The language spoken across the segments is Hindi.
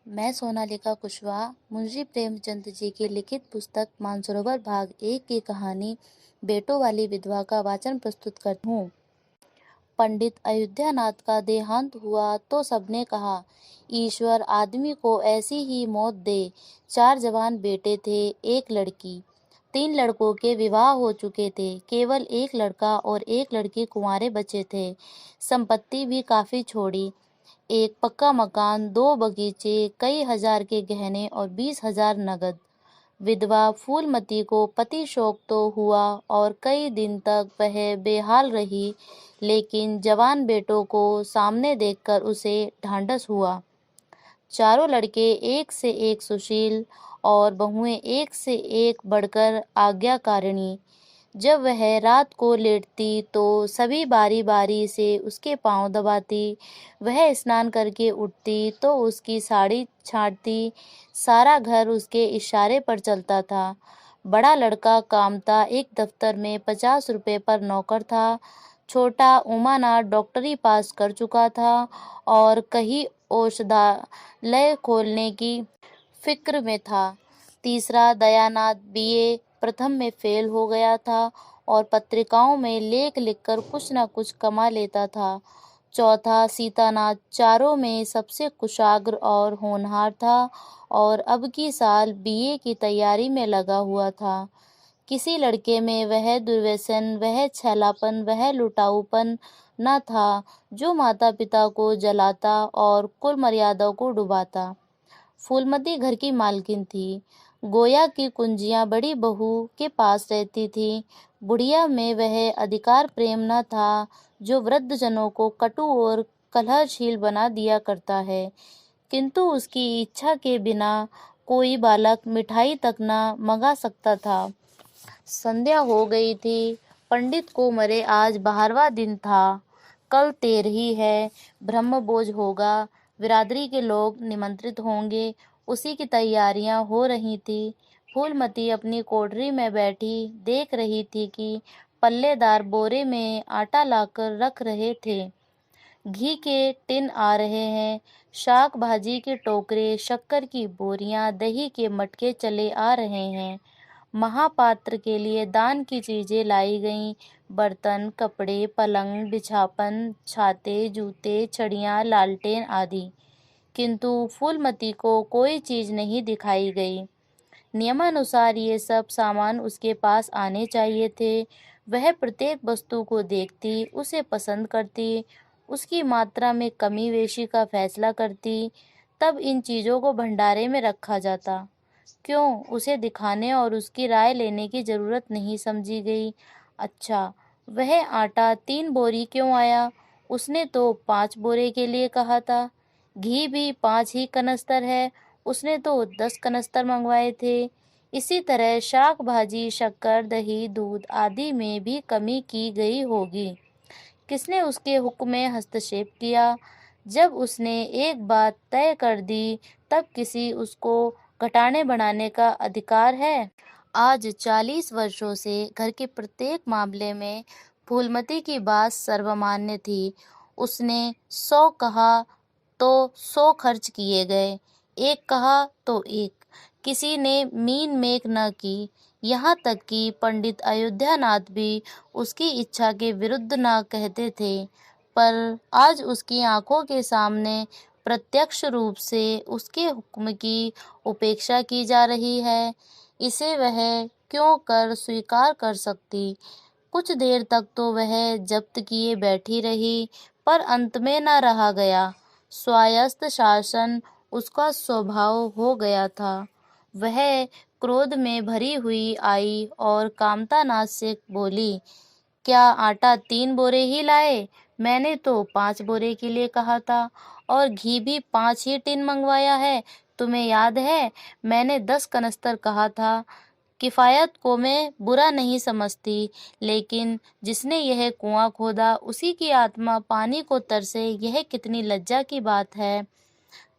मैं सोनालिका कुशवाहा मुंशी प्रेमचंद जी की लिखित पुस्तक मानसरोवर भाग 1 की कहानी बेटों वाली विधवा का वाचन प्रस्तुत करती हूँ। पंडित अयोध्यानाथ का देहांत हुआ तो सबने कहा, ईश्वर आदमी को ऐसी ही मौत दे। 4 जवान बेटे थे, एक लड़की। 3 लड़कों के विवाह हो चुके थे, केवल एक लड़का और एक लड़की कुंवारे बचे थे। संपत्ति भी काफी छोड़ी, एक पक्का मकान, 2 बगीचे, कई हजार के गहने और 20,000 नगद। विधवा फूलमती को पति शोक तो हुआ और कई दिन तक वह बेहाल रही, लेकिन जवान बेटों को सामने देखकर उसे ढांढस हुआ। चारों लड़के एक से एक सुशील और बहुएं एक से एक बढ़कर आज्ञाकारिणी। जब वह रात को लेटती तो सभी बारी बारी से उसके पांव दबाती। वह स्नान करके उठती तो उसकी साड़ी छाँटती। सारा घर उसके इशारे पर चलता था। बड़ा लड़का कामता एक दफ्तर में 50 रुपए पर नौकर था। छोटा उमानाथ डॉक्टरी पास कर चुका था और कहीं औषधालय खोलने की फिक्र में था। तीसरा दयानाथ बीए प्रथम में फेल हो गया था और पत्रिकाओं में लेख लिखकर कुछ न कुछ कमा लेता था। चौथा सीतानाथ चारों में सबसे कुशाग्र और होनहार था और अब की साल बीए की तैयारी में लगा हुआ था। किसी लड़के में वह दुर्व्यसन, वह छैलापन, वह लुटाऊपन न था जो माता पिता को जलाता और कुल मर्यादा को डुबाता। फूलमती घर की मालकिन थी। गोया की कुंजियां बड़ी बहू के पास रहती थी। बुढ़िया में वह अधिकार प्रेम न था जो वृद्धजनों को कटु और कलहशील बना दिया करता है, किंतु उसकी इच्छा के बिना कोई बालक मिठाई तक न मंगा सकता था। संध्या हो गई थी। पंडित को मरे आज 12वां दिन था। कल 13ही है। ब्रह्मभोज होगा, बिरादरी के लोग निमंत्रित होंगे, उसी की तैयारियां हो रही थी। फूलमती अपनी कोठरी में बैठी देख रही थी कि पल्लेदार बोरे में आटा लाकर रख रहे थे। घी के टिन आ रहे हैं, शाक भाजी के टोकरे, शक्कर की बोरियां, दही के मटके चले आ रहे हैं। महापात्र के लिए दान की चीजें लाई गईं, बर्तन, कपड़े, पलंग, बिछापन, छाते, जूते, छड़ियां, लालटेन आदि। किंतु फूलमती को कोई चीज नहीं दिखाई गई। नियमानुसार ये सब सामान उसके पास आने चाहिए थे। वह प्रत्येक वस्तु को देखती, उसे पसंद करती, उसकी मात्रा में कमी बेशी का फैसला करती, तब इन चीजों को भंडारे में रखा जाता। क्यों उसे दिखाने और उसकी राय लेने की जरूरत नहीं समझी गई। अच्छा, वह आटा 3 बोरी क्यों आया? उसने तो 5 बोरे के लिए कहा था। घी भी 5 ही कनस्तर है, उसने तो 10 कनस्तर मंगवाए थे। इसी तरह शाक भाजी, शक्कर, दही, दूध आदि में भी कमी की गई होगी। किसने उसके हुक्म में हस्तक्षेप किया? जब उसने एक बात तय कर दी, तब किसी उसको घटाने बढ़ाने का अधिकार है? आज 40 वर्षों से घर के प्रत्येक मामले में फूलमती की बात सर्वमान्य थी। उसने 100 कहा तो 100 खर्च किए गए, एक कहा तो एक। किसी ने मीन मेक न की। यहाँ तक कि पंडित अयोध्यानाथ भी उसकी इच्छा के विरुद्ध न कहते थे। पर आज उसकी आंखों के सामने प्रत्यक्ष रूप से उसके हुक्म की उपेक्षा की जा रही है। इसे वह क्यों कर स्वीकार कर सकती? कुछ देर तक तो वह जब्त किए बैठी रही, पर अंत में न रहा गया। स्वायत्त शासन उसका स्वभाव हो गया था। वह क्रोध में भरी हुई आई और कामतानाथ से बोली, क्या आटा 3 बोरे ही लाए? मैंने तो 5 बोरे के लिए कहा था और घी भी 5 ही टिन मंगवाया है। तुम्हें याद है, मैंने 10 कनस्तर कहा था। किफायत को मैं बुरा नहीं समझती, लेकिन जिसने यह कुआं खोदा उसी की आत्मा पानी को तरसे, यह कितनी लज्जा की बात है।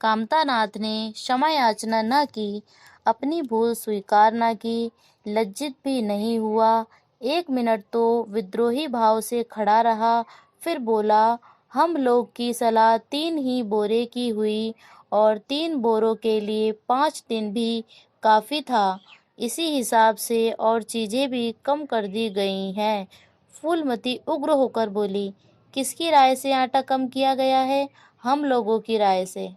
कामतानाथ ने क्षमा याचना न की, अपनी भूल स्वीकार न की, लज्जित भी नहीं हुआ। 1 मिनट तो विद्रोही भाव से खड़ा रहा, फिर बोला, हम लोग की सलाह 3 ही बोरे की हुई और 3 बोरों के लिए 5 दिन भी काफ़ी था। इसी हिसाब से और चीज़ें भी कम कर दी गई हैं। फूलमती उग्र होकर बोली, किसकी राय से आटा कम किया गया है? हम लोगों की राय से।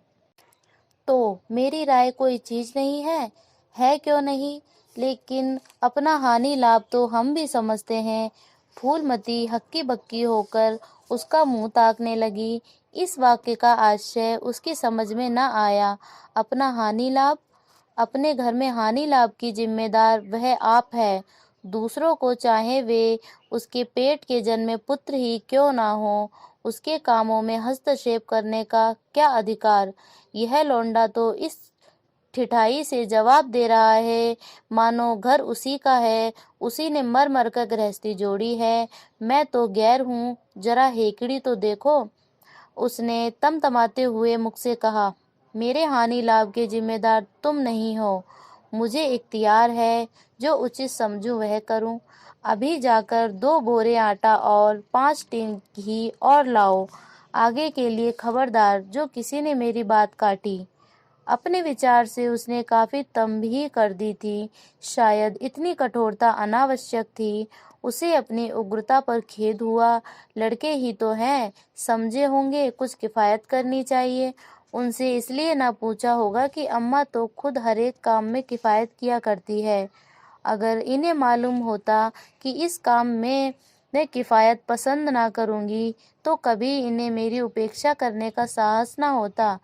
तो मेरी राय कोई चीज़ नहीं है? है क्यों नहीं? लेकिन अपना हानि लाभ तो हम भी समझते हैं। फूलमती हक्की बक्की होकर उसका मुंह ताकने लगी। इस वाक्य का आशय उसकी समझ में न आया। अपना हानि लाभ? अपने घर में हानि लाभ की जिम्मेदार वह आप है। दूसरों को चाहे वे उसके पेट के जन्मे पुत्र ही क्यों ना हो, उसके कामों में हस्तक्षेप करने का क्या अधिकार? यह लौंडा तो इस ठिठाई से जवाब दे रहा है मानो घर उसी का है, उसी ने मर मर कर गृहस्थी जोड़ी है। मैं तो गैर हूँ, जरा हेकड़ी तो देखो। उसने तमतमाते हुए मुख से कहा, मेरे हानि लाभ के जिम्मेदार तुम नहीं हो। मुझे इख्तियार है, जो उचित समझूं वह करूं। अभी जाकर 2 बोरे आटा और 5 टीन घी और लाओ। आगे के लिए खबरदार, जो किसी ने मेरी बात काटी। अपने विचार से उसने काफी तंबीह कर दी थी। शायद इतनी कठोरता अनावश्यक थी। उसे अपनी उग्रता पर खेद हुआ। लड़के ही तो हैं, समझे होंगे कुछ किफायत करनी चाहिए। उनसे इसलिए ना पूछा होगा कि अम्मा तो खुद हर एक काम में किफायत किया करती है। अगर इन्हें मालूम होता कि इस काम में मैं किफायत पसंद ना करूंगी, तो कभी इन्हें मेरी उपेक्षा करने का साहस ना होता।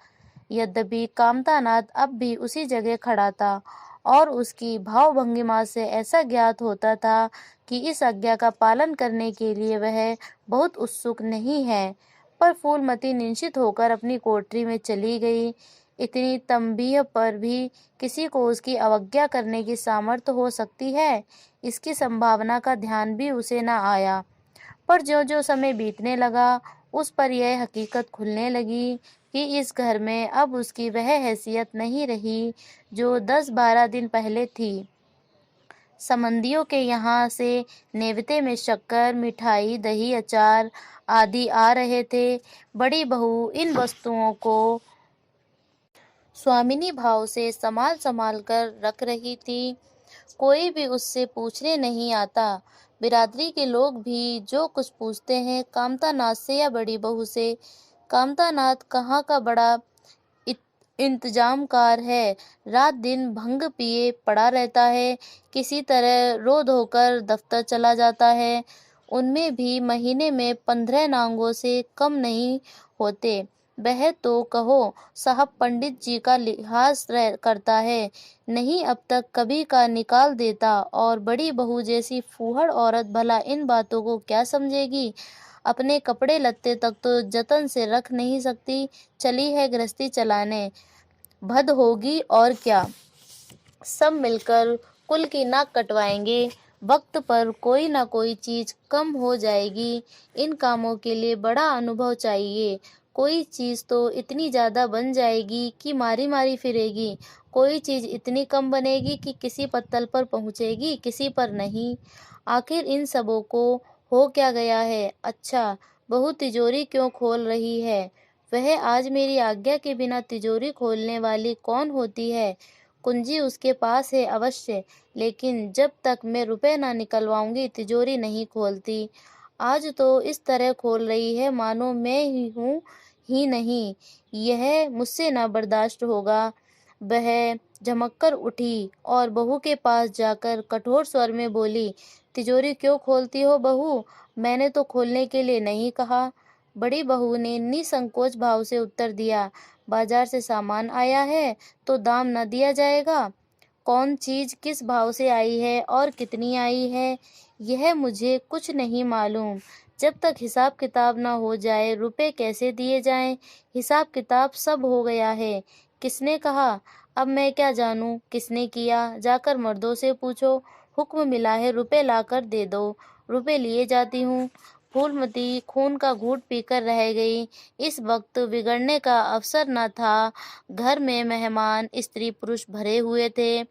यद्यपि कामतानाथ अब भी उसी जगह खड़ा था और उसकी भाव-भंगिमा से ऐसा ज्ञात होता था कि इस आज्ञा का पालन करने के लिए वह बहुत उत्सुक नहीं है। पर फूलमती निश्चिंत होकर अपनी कोठरी में चली गई। इतनी तंबीह पर भी किसी को उसकी अवज्ञा करने की सामर्थ्य हो सकती है, इसकी संभावना का ध्यान भी उसे न आया। पर ज्यों-ज्यों समय बीतने लगा, उस पर यह हकीकत खुलने लगी कि इस घर में अब उसकी वह हैसियत नहीं रही जो 10-12 दिन पहले थी। संबंधियों के यहाँ से नेवते में शक्कर, मिठाई, दही, अचार आदि आ रहे थे। बड़ी बहू इन वस्तुओं को स्वामिनी भाव से संभाल कर रख रही थी। कोई भी उससे पूछने नहीं आता। बिरादरी के लोग भी जो कुछ पूछते हैं कामतानाथ से या बड़ी बहू से। कामतानाथ कहाँ का बड़ा इंतजामकार है। रात दिन भंग पिए पड़ा रहता है, किसी तरह रो धोकर दफ्तर चला जाता है। उनमें भी महीने में 15 नांगों से कम नहीं होते। वह तो कहो साहब पंडित जी का लिहाज करता है, नहीं अब तक कभी का निकाल देता। और बड़ी बहू जैसी फूहड़ औरत भला इन बातों को क्या समझेगी। अपने कपड़े लत्ते तक तो जतन से रख नहीं सकती, चली है गृहस्थी चलाने। भद होगी और क्या। सब मिलकर कुल की नाक कटवाएंगे। वक्त पर कोई ना कोई चीज कम हो जाएगी। इन कामों के लिए बड़ा अनुभव चाहिए। कोई चीज तो इतनी ज्यादा बन जाएगी कि मारी मारी फिरेगी। कोई चीज इतनी कम बनेगी कि किसी पत्तल पर पहुंचेगी, किसी पर नहीं। आखिर इन सबों को हो क्या गया है? अच्छा, बहू तिजोरी क्यों खोल रही है? वह आज मेरी आज्ञा के बिना तिजोरी खोलने वाली कौन होती है? कुंजी उसके पास है अवश्य, लेकिन जब तक मैं रुपए ना निकलवाऊंगी तिजोरी नहीं खोलती। आज तो इस तरह खोल रही है मानो मैं ही हूँ ही नहीं। यह मुझसे ना बर्दाश्त होगा। वह झमककर उठी और बहू के पास जाकर कठोर स्वर में बोली, तिजोरी क्यों खोलती हो बहू? मैंने तो खोलने के लिए नहीं कहा। बड़ी बहू ने निसंकोच भाव से उत्तर दिया, बाजार से सामान आया है तो दाम न दिया जाएगा? कौन चीज किस भाव से आई है और कितनी आई है, यह मुझे कुछ नहीं मालूम। जब तक हिसाब किताब न हो जाए रुपए कैसे दिए जाएं? हिसाब किताब सब हो गया है। किसने कहा? अब मैं क्या जानूं किसने किया? जाकर मर्दों से पूछो। हुक्म मिला है रुपए लाकर दे दो। रुपए लिए जाती हूँ। फूलमती खून का घूंट पीकर रह गई। इस वक्त बिगड़ने का अवसर न था। घर में मेहमान स्त्री पुरुष भरे हुए थे।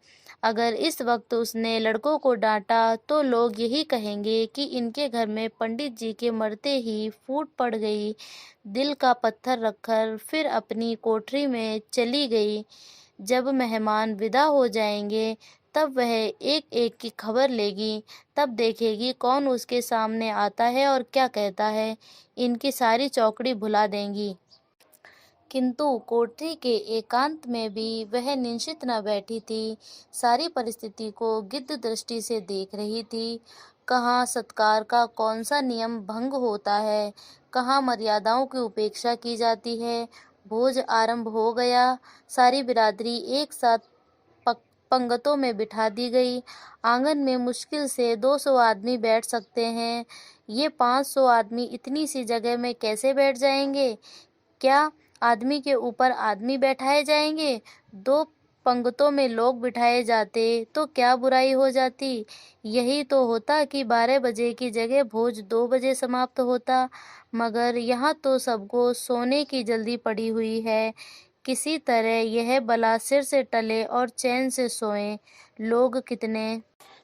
अगर इस वक्त उसने लड़कों को डांटा तो लोग यही कहेंगे कि इनके घर में पंडित जी के मरते ही फूट पड़ गई। दिल का पत्थर रखकर फिर अपनी कोठरी में चली गई। जब मेहमान विदा हो जाएंगे तब वह एक एक की खबर लेगी। तब देखेगी कौन उसके सामने आता है और क्या कहता है। इनकी सारी चौकड़ी भुला देंगी। किंतु कोठरी के एकांत में भी वह निश्चित न बैठी थी। सारी परिस्थिति को गिद्ध दृष्टि से देख रही थी। कहाँ सत्कार का कौन सा नियम भंग होता है, कहाँ मर्यादाओं की उपेक्षा की जाती है। भोज आरंभ हो गया। सारी बिरादरी एक साथ पंगतों में बिठा दी गई। आंगन में मुश्किल से 200 आदमी बैठ सकते हैं। ये 500 आदमी इतनी सी जगह में कैसे बैठ जाएंगे? क्या आदमी के ऊपर आदमी बैठाए जाएंगे? 2 पंगतों में लोग बिठाए जाते तो क्या बुराई हो जाती? यही तो होता कि 12 बजे की जगह भोज 2 बजे समाप्त होता। मगर यहाँ तो सबको सोने की जल्दी पड़ी हुई है। किसी तरह यह बला सिर से टले और चैन से सोएं। लोग कितने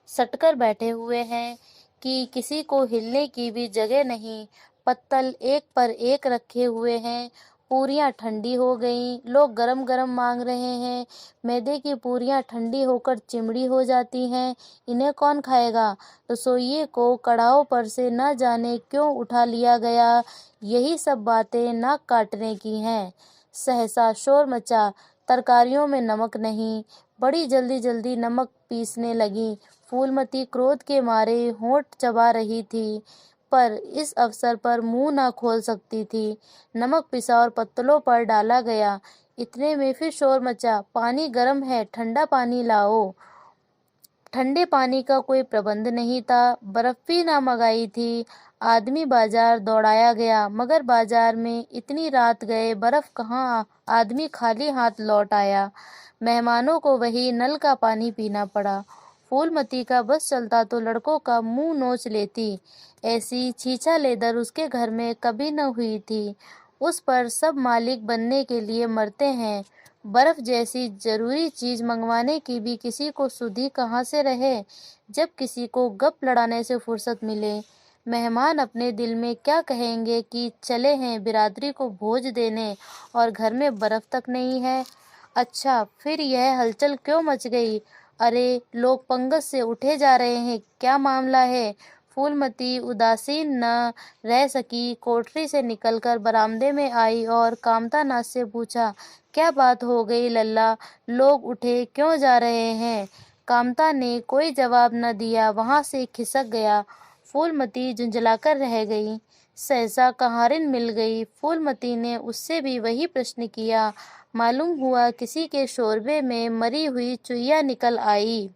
सटकर बैठे हुए हैं कि किसी को हिलने की भी जगह नहीं। पत्तल एक पर एक रखे हुए हैं। पूरियां ठंडी हो गईं। लोग गरम गरम मांग रहे हैं। मैदे की पूरियां ठंडी होकर चिमड़ी हो जाती हैं। इन्हें कौन खाएगा? रसोइये को कड़ाहों पर से न जाने क्यों उठा लिया गया। यही सब बातें नाक काटने की हैं। सहसा शोर मचा। तरकारियों में नमक नहीं। बड़ी जल्दी जल्दी नमक पीसने लगी। फूलमती क्रोध के मारे होंठ चबा रही थी, पर इस अवसर पर मुंह न खोल सकती थी। नमक पिसा और पत्तलों पर डाला गया। इतने में फिर शोर मचा। पानी गर्म है, ठंडा पानी लाओ। ठंडे पानी का कोई प्रबंध नहीं था। बर्फ भी ना मंगाई थी। आदमी बाजार दौड़ाया गया, मगर बाजार में इतनी रात गए बर्फ कहाँ, आदमी खाली हाथ लौट आया। मेहमानों को वही नल का पानी पीना पड़ा। फूलमती का बस चलता तो लड़कों का मुंह नोच लेती। ऐसी छीछा लेदर उसके घर में कभी न हुई थी। उस पर सब मालिक बनने के लिए मरते हैं। बर्फ जैसी जरूरी चीज मंगवाने की भी किसी को सुधि कहाँ से रहे। जब किसी को गप लड़ाने से फुर्सत मिले। मेहमान अपने दिल में क्या कहेंगे कि चले हैं बिरादरी को भोज देने और घर में बर्फ तक नहीं है। अच्छा, फिर यह हलचल क्यों मच गई? अरे, लोग पंगत से उठे जा रहे हैं, क्या मामला है? फूलमती उदासीन न रह सकी। कोठरी से निकलकर बरामदे में आई और कामतानाथ से पूछा, क्या बात हो गई लल्ला? लोग उठे क्यों जा रहे हैं? कामता ने कोई जवाब न दिया, वहां से खिसक गया। फूलमती झुंझलाकर रह गई। सहसा कहारिन मिल गई। फूलमती ने उससे भी वही प्रश्न किया। मालूम हुआ किसी के शोरबे में मरी हुई चुईया निकल आई।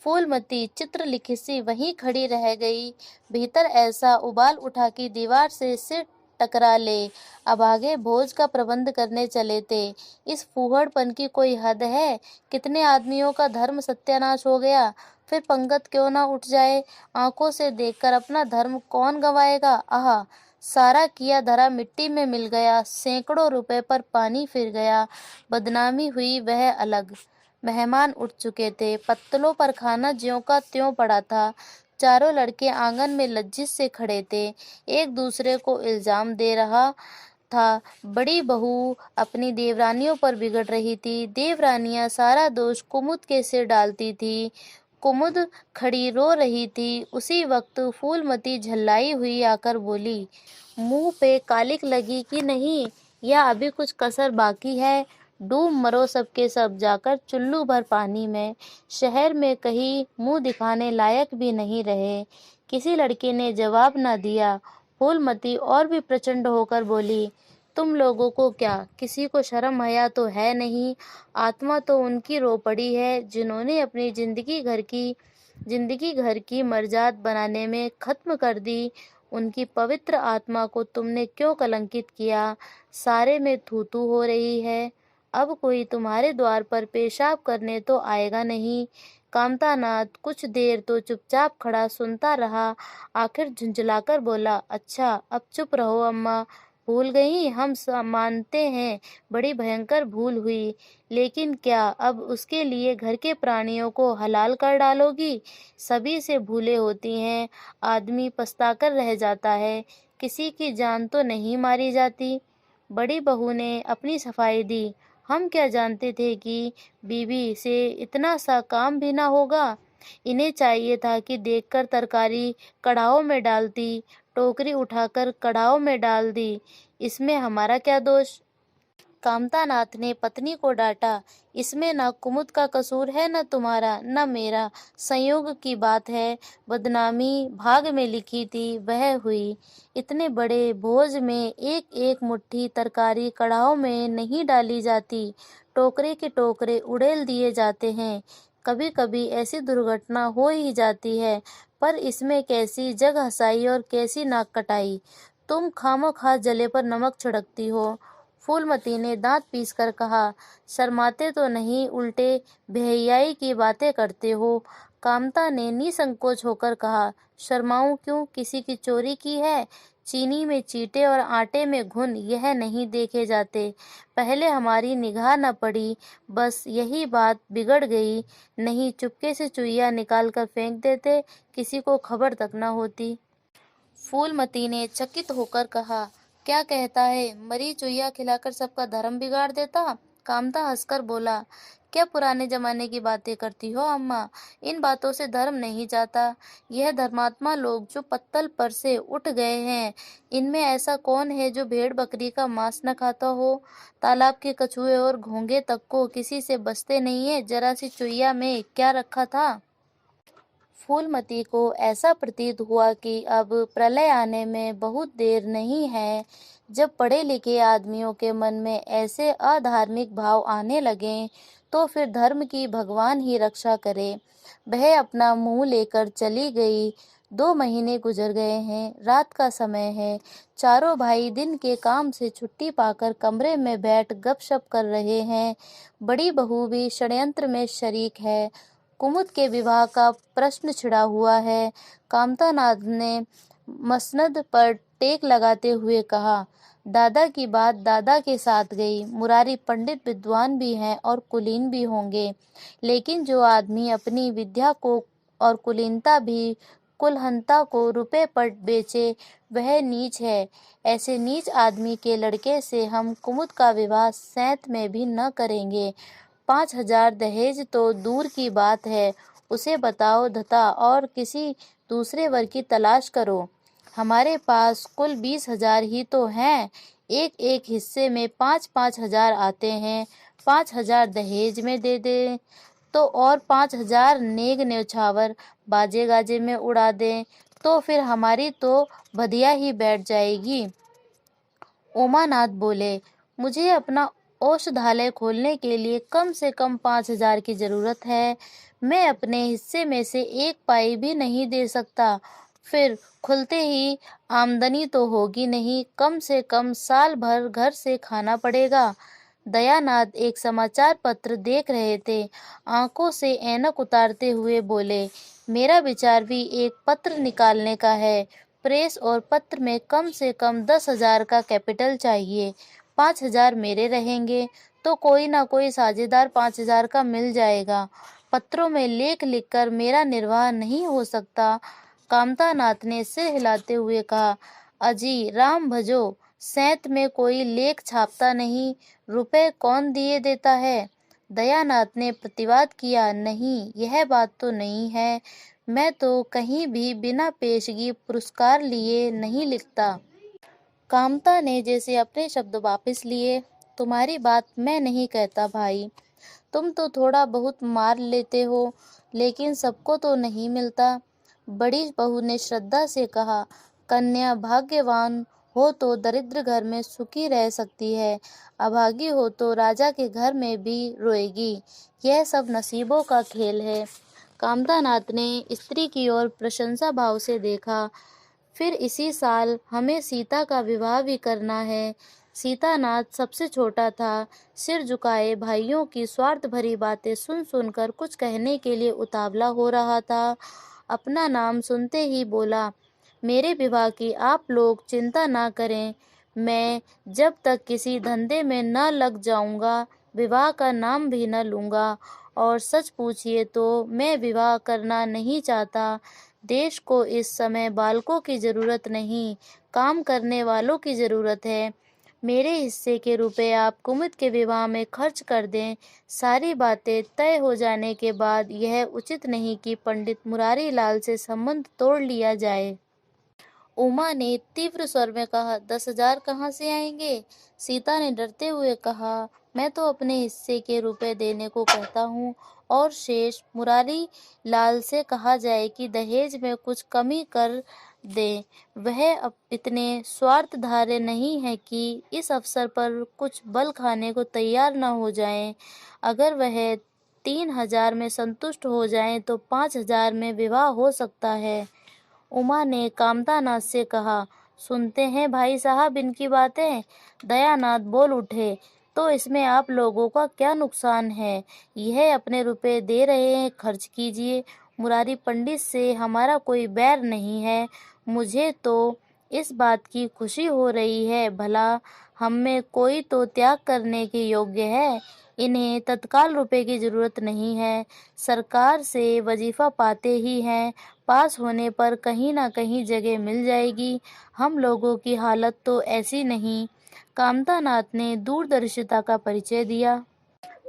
फूलमती चित्रलिखित सी वहीं खड़ी रह गई। भीतर ऐसा उबाल उठा कि दीवार से सिर टकरा ले। अब आगे भोज का प्रबंध करने चले थे। इस फूहड़पन की कोई हद है? कितने आदमियों का धर्म सत्यानाश हो गया। फिर पंगत क्यों ना उठ जाए? आंखों से देखकर अपना धर्म कौन गवाएगा? आह, सारा किया धरा मिट्टी में मिल गया। सैकड़ों रुपए पर पानी फिर गया। बदनामी हुई वह अलग। मेहमान उठ चुके थे। पत्तलों पर खाना ज्यों का त्यों पड़ा था। चारों लड़के आंगन में लज्जित से खड़े थे। एक दूसरे को इल्जाम दे रहा था। बड़ी बहू अपनी देवरानियों पर बिगड़ रही थी। देवरानियां सारा दोष कुमुद के सिर डालती थी। कुमुद खड़ी रो रही थी। उसी वक्त फूलमती झल्लाई हुई आकर बोली, मुंह पे कालिक लगी कि नहीं, या अभी कुछ कसर बाकी है? डूब मरो सबके सब जाकर चुल्लू भर पानी में। शहर में कहीं मुंह दिखाने लायक भी नहीं रहे। किसी लड़के ने जवाब न दिया। फूलमती और भी प्रचंड होकर बोली, तुम लोगों को क्या, किसी को शर्म हया तो है नहीं? आत्मा तो उनकी रो पड़ी है जिन्होंने अपनी जिंदगी घर की मर्जाद बनाने में खत्म कर दी। उनकी पवित्र आत्मा को तुमने क्यों कलंकित किया? सारे में थू थू हो रही है। अब कोई तुम्हारे द्वार पर पेशाब करने तो आएगा नहीं। कामतानाथ कुछ देर तो चुपचाप खड़ा सुनता रहा, आखिर झुंझलाकर बोला, अच्छा अब चुप रहो अम्मा। भूल गई, हम मानते हैं बड़ी भयंकर भूल हुई, लेकिन क्या अब उसके लिए घर के प्राणियों को हलाल कर डालोगी? सभी से भूलें होती हैं, आदमी पछताकर रह जाता है, किसी की जान तो नहीं मारी जाती। बड़ी बहू ने अपनी सफाई दी, हम क्या जानते थे कि बीवी से इतना सा काम भी ना होगा। इन्हें चाहिए था कि देखकर तरकारी कढ़ाओ में डालती, टोकरी उठाकर कढ़ाओ में डाल दी, इसमें हमारा क्या दोष। कामतानाथ ने पत्नी को डांटा, इसमें न कुमुद का कसूर है, न तुम्हारा न मेरा, संयोग की बात है। बदनामी भाग में लिखी थी वह हुई। इतने बड़े भोज में एक एक मुट्ठी तरकारी कड़ाहों में नहीं डाली जाती, टोकरे के टोकरे उड़ेल दिए जाते हैं। कभी कभी ऐसी दुर्घटना हो ही जाती है, पर इसमें कैसी जग हंसाई और कैसी नाक कटाई। तुम खामोखा जले पर नमक छिड़कती हो। फूलमती ने दांत पीसकर कहा, शर्माते तो नहीं, उल्टे बेहयाई की बातें करते हो। कामता ने निसंकोच होकर कहा, शर्माऊं क्यों, किसी की चोरी की है? चीनी में चींटे और आटे में घुन यह नहीं देखे जाते। पहले हमारी निगाह न पड़ी, बस यही बात बिगड़ गई, नहीं चुपके से चुईया निकाल कर फेंक देते, किसी को खबर तक न होती। फूलमती ने चकित होकर कहा, क्या कहता है, मरी चुईया खिलाकर सबका धर्म बिगाड़ देता? कामता हंसकर बोला, क्या पुराने जमाने की बातें करती हो अम्मा, इन बातों से धर्म नहीं जाता। यह धर्मात्मा लोग जो पत्तल पर से उठ गए हैं, इनमें ऐसा कौन है जो भेड़ बकरी का मांस न खाता हो? तालाब के कछुए और घोंगे तक को किसी से बचते नहीं है, जरा सी चुईया में क्या रखा था। फूलमती को ऐसा प्रतीत हुआ कि अब प्रलय आने में बहुत देर नहीं है। जब पढ़े लिखे आदमियों के मन में ऐसे अधार्मिक भाव आने लगें, तो फिर धर्म की भगवान ही रक्षा करे। वह अपना मुंह लेकर चली गई। 2 महीने गुजर गए हैं, रात का समय है। चारों भाई दिन के काम से छुट्टी पाकर कमरे में बैठ गपशप कर रहे हैं। बड़ी बहू भी षड्यंत्र में शरीक है। कुमुद के विवाह का प्रश्न छिड़ा हुआ है। कामतानाथ ने मसनद पर टेक लगाते हुए कहा, दादा की बात दादा के साथ गई। मुरारी पंडित विद्वान भी हैं और कुलीन भी होंगे, लेकिन जो आदमी अपनी विद्या को और कुलहंता को रुपए पर बेचे, वह नीच है। ऐसे नीच आदमी के लड़के से हम कुमुद का विवाह सैंत में भी न करेंगे। 5,000 दहेज तो दूर की बात है, उसे बताओ धता और किसी दूसरे वर की तलाश करो। हमारे पास कुल 20,000 ही तो हैं। एक एक हिस्से में 5-5 हजार आते हैं। 5,000 दहेज में दे दे तो और 5,000 नेग न्यौछावर बाजे गाजे में उड़ा दें, तो फिर हमारी तो बधिया ही बैठ जाएगी। उमानाथ बोले, मुझे अपना औषधालय खोलने के लिए कम से कम 5,000 की जरूरत है। मैं अपने हिस्से में से 1 पाई भी नहीं दे सकता। फिर खुलते ही आमदनी तो होगी नहीं, कम से कम साल भर घर से खाना पड़ेगा। दयानाथ एक समाचार पत्र देख रहे थे, आंखों से ऐनक उतारते हुए बोले, मेरा विचार भी एक पत्र निकालने का है। प्रेस और पत्र में कम से कम 10,000 का कैपिटल चाहिए। 5,000 मेरे रहेंगे तो कोई ना कोई साझेदार 5,000 का मिल जाएगा। पत्रों में लेख लिखकर मेरा निर्वाह नहीं हो सकता। कामतानाथ ने सिर हिलाते हुए कहा, अजी राम भजो, सैंत में कोई लेख छापता नहीं, रुपए कौन दिए देता है? दयानाथ ने प्रतिवाद किया, नहीं, यह बात तो नहीं है। मैं तो कहीं भी बिना पेशगी पुरस्कार लिए नहीं लिखता। कामता ने जैसे अपने शब्द वापस लिए, तुम्हारी बात मैं नहीं कहता भाई, तुम तो थोड़ा बहुत मार लेते हो, लेकिन सबको तो नहीं मिलता। बड़ी बहू ने श्रद्धा से कहा, कन्या भाग्यवान हो तो दरिद्र घर में सुखी रह सकती है, अभागी हो तो राजा के घर में भी रोएगी। यह सब नसीबों का खेल है। कामतानाथ ने स्त्री की ओर प्रशंसा भाव से देखा। फिर इसी साल हमें सीता का विवाह भी करना है। सीतानाथ सबसे छोटा था। सिर झुकाए भाइयों की स्वार्थ भरी बातें सुन सुनकर कुछ कहने के लिए उतावला हो रहा था। अपना नाम सुनते ही बोला, मेरे विवाह की आप लोग चिंता ना करें। मैं जब तक किसी धंधे में न लग जाऊंगा, विवाह का नाम भी न लूंगा। और सच पूछिए तो मैं विवाह करना नहीं चाहता। देश को इस समय बालकों की जरूरत नहीं, काम करने वालों की जरूरत है। मेरे हिस्से के रुपए आप कुमुद के विवाह में खर्च कर दें। सारी बातें तय हो जाने के बाद यह उचित नहीं कि पंडित मुरारी लाल से संबंध तोड़ लिया जाए। उमा ने तीव्र स्वर में कहा, 10,000 कहाँ से आएंगे? सीता ने डरते हुए कहा, मैं तो अपने हिस्से के रुपए देने को कहता हूँ, और शेष मुरारी लाल से कहा जाए कि दहेज में कुछ कमी कर दे। वह अब इतने स्वार्थधारी नहीं है कि इस अवसर पर कुछ बल खाने को तैयार न हो जाएं। अगर वह 3,000 में संतुष्ट हो जाएं तो 5,000 में विवाह हो सकता है। उमा ने कामतानाथ से कहा, सुनते हैं भाई साहब इनकी बातें? दयानाथ बोल उठे, तो इसमें आप लोगों का क्या नुकसान है? यह अपने रुपए दे रहे हैं, खर्च कीजिए। मुरारी पंडित से हमारा कोई बैर नहीं है। मुझे तो इस बात की खुशी हो रही है, भला हम में कोई तो त्याग करने के योग्य है। इन्हें तत्काल रुपए की जरूरत नहीं है, सरकार से वजीफा पाते ही हैं, पास होने पर कहीं ना कहीं जगह मिल जाएगी। हम लोगों की हालत तो ऐसी नहीं। कामतानाथ ने दूरदर्शिता का परिचय दिया।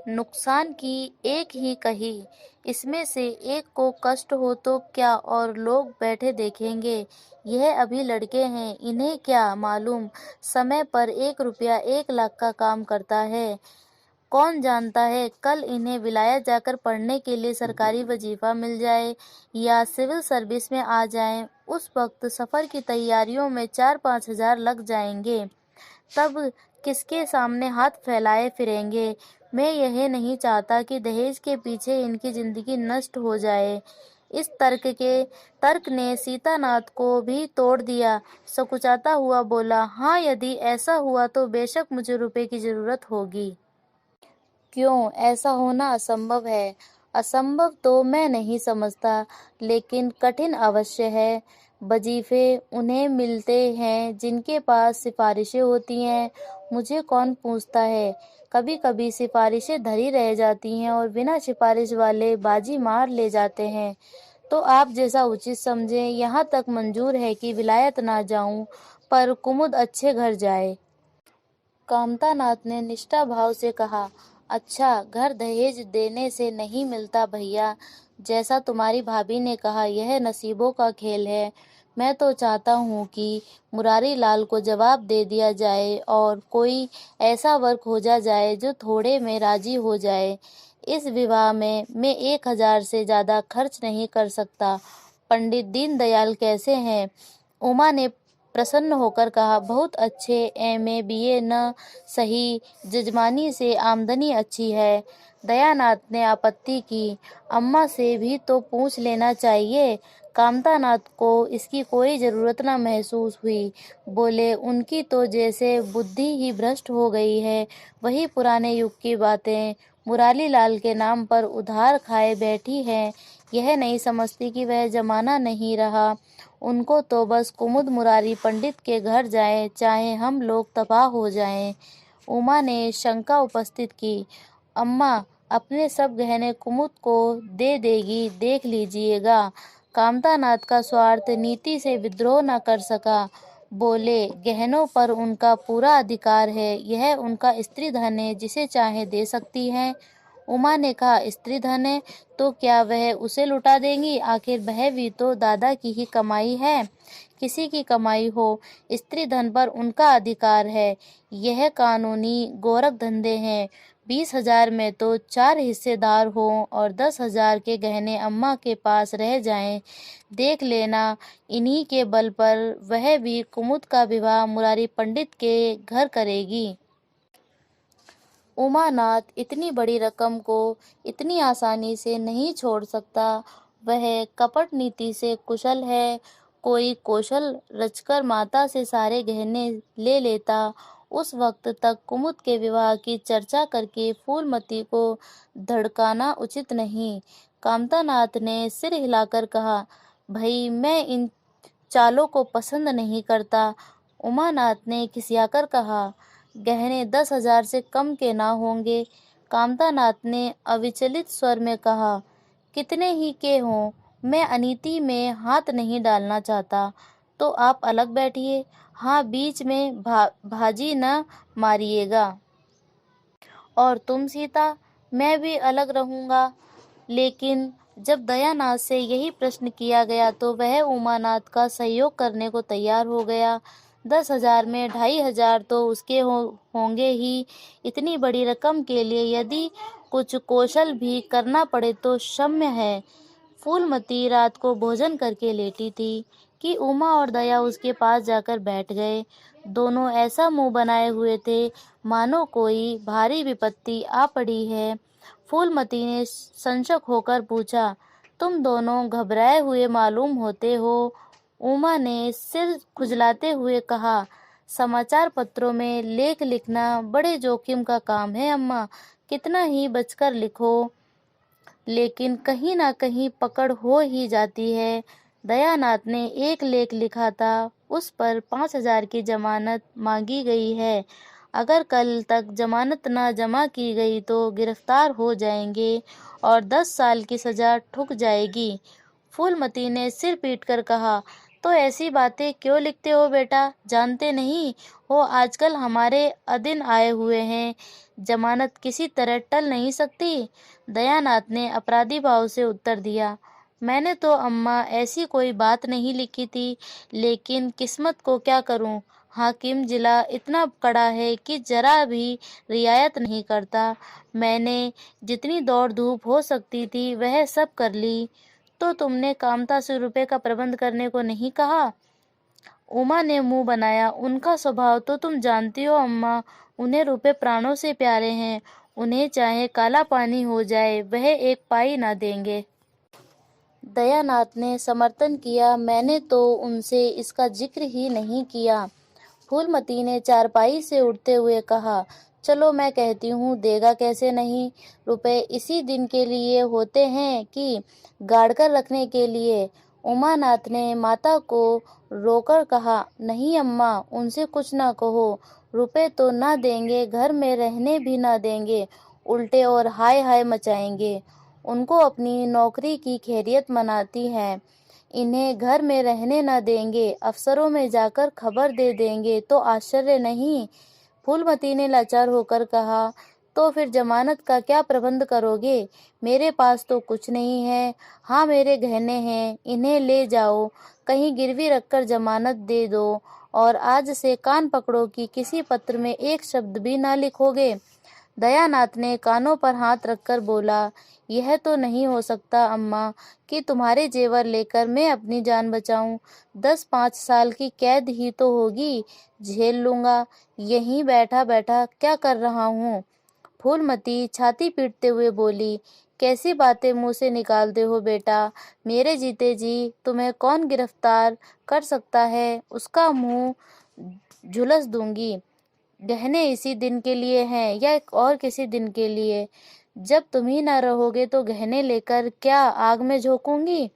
नुकसान की एक ही कही, इसमें से एक को कष्ट हो तो क्या, और लोग बैठे देखेंगे। यह अभी लड़के हैं, इन्हें क्या मालूम समय पर 1 रुपया 1 लाख का काम करता है। कौन जानता है कल इन्हें विलायत जाकर पढ़ने के लिए सरकारी वजीफा मिल जाए या सिविल सर्विस में आ जाएं। उस वक्त सफ़र की तैयारियों में 4-5 हज़ार लग जाएंगे। तब किसके सामने हाथ फैलाए फिरेंगे। मैं यह नहीं चाहता कि दहेज के पीछे इनकी जिंदगी नष्ट हो जाए। इस तर्क ने सीतानाथ को भी तोड़ दिया। सकुचाता हुआ बोला, हाँ, यदि ऐसा हुआ तो बेशक मुझे रुपए की जरूरत होगी। क्यों, ऐसा होना असंभव है? असंभव तो मैं नहीं समझता, लेकिन कठिन अवश्य है। वजीफे उन्हें मिलते हैं जिनके पास सिफारिशें होती हैं। मुझे कौन पूछता है? कभी कभी सिफारिशें धरी रह जाती हैं और बिना सिफारिश वाले बाजी मार ले जाते हैं। तो आप जैसा उचित समझें। यहाँ तक मंजूर है कि विलायत ना जाऊं, पर कुमुद अच्छे घर जाए। कामतानाथ ने निष्ठा भाव से कहा, अच्छा, घर दहेज देने से नहीं मिलता भैया। जैसा तुम्हारी भाभी ने कहा, यह नसीबों का खेल है। मैं तो चाहता हूँ कि मुरारी लाल को जवाब दे दिया जाए और कोई ऐसा वर खोजा जाए जो थोड़े में राजी हो जाए। इस विवाह में मैं 1,000 से ज्यादा खर्च नहीं कर सकता। पंडित दीनदयाल कैसे हैं? उमा ने प्रसन्न होकर कहा, बहुत अच्छे, एमए बीए न सही, जजमानी से आमदनी अच्छी है। दयानाथ ने आपत्ति की, अम्मा से भी तो पूछ लेना चाहिए। कामतानाथ को इसकी कोई जरूरत न महसूस हुई। बोले, उनकी तो जैसे बुद्धि ही भ्रष्ट हो गई है। वही पुराने युग की बातें मुरारी लाल के नाम पर उधार खाए बैठी हैं। यह नहीं समझती कि वह जमाना नहीं रहा। उनको तो बस कुमुद मुरारी पंडित के घर जाए, चाहे हम लोग तबाह हो जाएं। उमा ने शंका उपस्थित की, अम्मा अपने सब गहने कुमुद को दे देगी, देख लीजिएगा। कामतानाथ का स्वार्थ नीति से विद्रोह न कर सका। बोले, गहनों पर उनका पूरा अधिकार है, यह उनका स्त्री धन है, जिसे चाहे दे सकती हैं। उमा ने कहा, स्त्री धन है तो क्या वह उसे लुटा देंगी? आखिर वह भी तो दादा की ही कमाई है। किसी की कमाई हो, स्त्री धन पर उनका अधिकार है। यह कानूनी गोरख धंधे हैं। 20,000 में तो 4 हिस्सेदार हों और 10,000 के गहने अम्मा के पास रह जाएं। देख लेना, इन्हीं के बल पर वह भी कुमुद का विवाह मुरारी पंडित के घर करेगी। उमानाथ इतनी बड़ी रकम को इतनी आसानी से नहीं छोड़ सकता। वह कपट नीति से कुशल है। कोई कौशल रचकर माता से सारे गहने ले लेता उस वक्त तक कुमुद के विवाह की चर्चा करके फूलमती को धड़काना उचित नहीं। कामतानाथ ने सिर हिलाकर कहा, भाई मैं इन चालों को पसंद नहीं करता। उमानाथ ने खिसियाकर कहा, गहने 10,000 से कम के ना होंगे। कामतानाथ ने अविचलित स्वर में कहा, कितने ही के हों, मैं अनीति में हाथ नहीं डालना चाहता। तो आप अलग बैठिए, हाँ बीच में भाजी न मारिएगा। और तुम सीता? मैं भी अलग रहूंगा। लेकिन जब दयानाथ से यही प्रश्न किया गया तो वह उमानाथ का सहयोग करने को तैयार हो गया। 10,000 में 2,500 तो उसके होंगे ही। इतनी बड़ी रकम के लिए यदि कुछ कौशल भी करना पड़े तो क्षम्य है। फूलमती रात को भोजन करके लेटी थी कि उमा और दया उसके पास जाकर बैठ गए। दोनों ऐसा मुंह बनाए हुए थे मानो कोई भारी विपत्ति आ पड़ी है। फूलमती ने संशक होकर पूछा, तुम दोनों घबराए हुए मालूम होते हो। उमा ने सिर खुजलाते हुए कहा, समाचार पत्रों में लेख लिखना बड़े जोखिम का काम है अम्मा। कितना ही बचकर लिखो, लेकिन कहीं ना कहीं पकड़ हो ही जाती है। दयानाथ ने एक लेख लिखा था, उस पर 5,000 की जमानत मांगी गई है। अगर कल तक जमानत न जमा की गई तो गिरफ्तार हो जाएंगे और 10 साल की सजा ठुक जाएगी। फूलमती ने सिर पीटकर कहा, तो ऐसी बातें क्यों लिखते हो बेटा? जानते नहीं हो आजकल हमारे अधीन आए हुए हैं, जमानत किसी तरह टल नहीं सकती। दयानाथ ने अपराधी भाव से उत्तर दिया, मैंने तो अम्मा ऐसी कोई बात नहीं लिखी थी, लेकिन किस्मत को क्या करूं। हाकिम जिला इतना कड़ा है कि जरा भी रियायत नहीं करता। मैंने जितनी दौड़ धूप हो सकती थी वह सब कर ली। तो तुमने कामता से रुपए का प्रबंध करने को नहीं कहा? उमा ने मुंह बनाया, उनका स्वभाव तो तुम जानती हो अम्मा, उन्हें रुपए प्राणों से प्यारे हैं। उन्हें चाहे काला पानी हो जाए वह एक पाई ना देंगे। दयानाथ ने समर्थन किया, मैंने तो उनसे इसका जिक्र ही नहीं किया। फूलमती ने चारपाई से उठते हुए कहा, चलो मैं कहती हूँ, देगा कैसे नहीं। रुपए इसी दिन के लिए होते हैं कि गाड़ कर रखने के लिए। उमानाथ ने माता को रोकर कहा, नहीं अम्मा, उनसे कुछ ना कहो। रुपए तो ना देंगे, घर में रहने भी ना देंगे, उल्टे और हाय हाय मचाएंगे। उनको अपनी नौकरी की खैरियत मनाती है, इन्हें घर में रहने न देंगे, अफसरों में जाकर खबर दे देंगे तो आश्चर्य नहीं। फूलमती ने लाचार होकर कहा, तो फिर जमानत का क्या प्रबंध करोगे? मेरे पास तो कुछ नहीं है। हाँ मेरे गहने हैं, इन्हें ले जाओ, कहीं गिरवी रखकर जमानत दे दो, और आज से कान पकड़ो कि किसी पत्र में एक शब्द भी ना लिखोगे। दयानाथ ने कानों पर हाथ रखकर बोला, यह तो नहीं हो सकता अम्मा कि तुम्हारे जेवर लेकर मैं अपनी जान बचाऊं। 10-5 साल की कैद ही तो होगी, झेल लूंगा। यहीं बैठा बैठा क्या कर रहा हूँ। फूलमती छाती पीटते हुए बोली, कैसी बातें मुंह से निकालते हो बेटा। मेरे जीते जी तुम्हें कौन गिरफ्तार कर सकता है, उसका मुंह झुलस दूंगी। गहने इसी दिन के लिए हैं या और किसी दिन के लिए? जब तुम ही ना रहोगे तो गहने लेकर क्या आग में झोंकूंगी।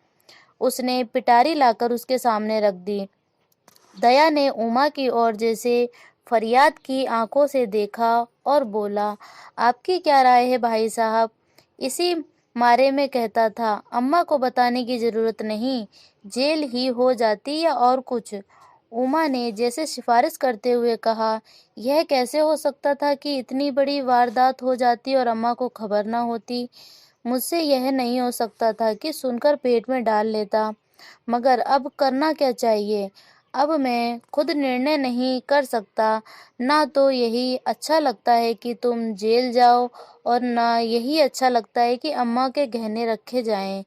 उसने पिटारी लाकर उसके सामने रख दी। दया ने उमा की ओर जैसे फरियाद की आंखों से देखा और बोला, आपकी क्या राय है भाई साहब? इसी मारे में कहता था, अम्मा को बताने की जरूरत नहीं, जेल ही हो जाती या और कुछ। उमा ने जैसे सिफारिश करते हुए कहा, यह कैसे हो सकता था कि इतनी बड़ी वारदात हो जाती और अम्मा को खबर ना होती। मुझसे यह नहीं हो सकता था कि सुनकर पेट में डाल लेता। मगर अब करना क्या चाहिए? अब मैं खुद निर्णय नहीं कर सकता। ना तो यही अच्छा लगता है कि तुम जेल जाओ और ना यही अच्छा लगता है कि अम्मा के गहने रखे जाएं।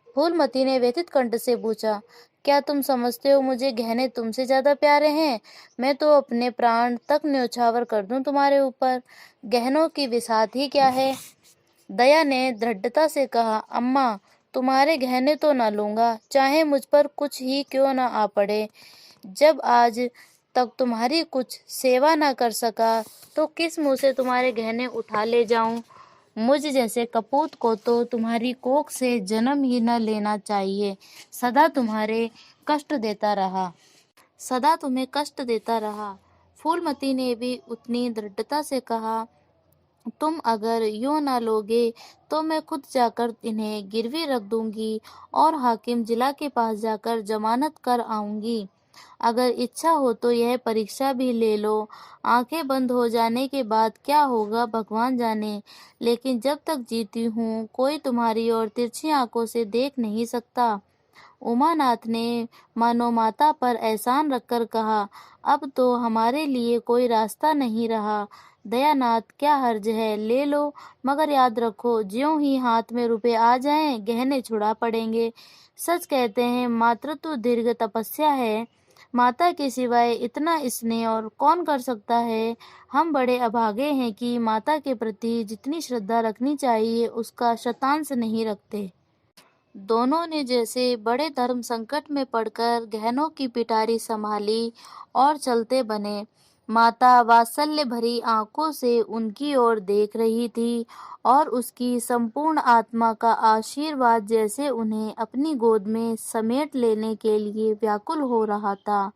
फूलमती ने व्यथित कंठ से पूछा, क्या तुम समझते हो मुझे गहने तुमसे ज्यादा प्यारे हैं? मैं तो अपने प्राण तक न्यौछावर कर दूं तुम्हारे ऊपर। गहनों की विसात ही क्या है। दया ने दृढ़ता से कहा, अम्मा तुम्हारे गहने तो ना लूंगा, चाहे मुझ पर कुछ ही क्यों ना आ पड़े। जब आज तक तुम्हारी कुछ सेवा न कर सका तो किस मुँह से तुम्हारे गहने उठा ले जाऊं? मुझ जैसे कपूत को तो तुम्हारी कोख से जन्म ही न लेना चाहिए। सदा तुम्हारे कष्ट देता रहा, सदा तुम्हें कष्ट देता रहा। फूलमती ने भी उतनी दृढ़ता से कहा, तुम अगर यूं ना लोगे तो मैं खुद जाकर इन्हें गिरवी रख दूंगी और हाकिम जिला के पास जाकर जमानत कर आऊंगी। अगर इच्छा हो तो यह परीक्षा भी ले लो। आंखें बंद हो जाने के बाद क्या होगा भगवान जाने, लेकिन जब तक जीती हूँ कोई तुम्हारी ओर तिरछी आंखों से देख नहीं सकता। उमानाथ ने मानो माता पर एहसान रखकर कहा, अब तो हमारे लिए कोई रास्ता नहीं रहा। दयानाथ, क्या हर्ज है, ले लो, मगर याद रखो ज्यों ही हाथ में रुपए आ जाएं गहने छुड़ा पड़ेंगे। सच कहते हैं मातृत्व दीर्घ तपस्या है। माता के सिवाय इतना स्नेह और कौन कर सकता है। हम बड़े अभागे हैं कि माता के प्रति जितनी श्रद्धा रखनी चाहिए उसका शतांश नहीं रखते। दोनों ने जैसे बड़े धर्म संकट में पड़कर गहनों की पिटारी संभाली और चलते बने। माता वात्सल्य भरी आंखों से उनकी ओर देख रही थी और उसकी संपूर्ण आत्मा का आशीर्वाद जैसे उन्हें अपनी गोद में समेट लेने के लिए व्याकुल हो रहा था।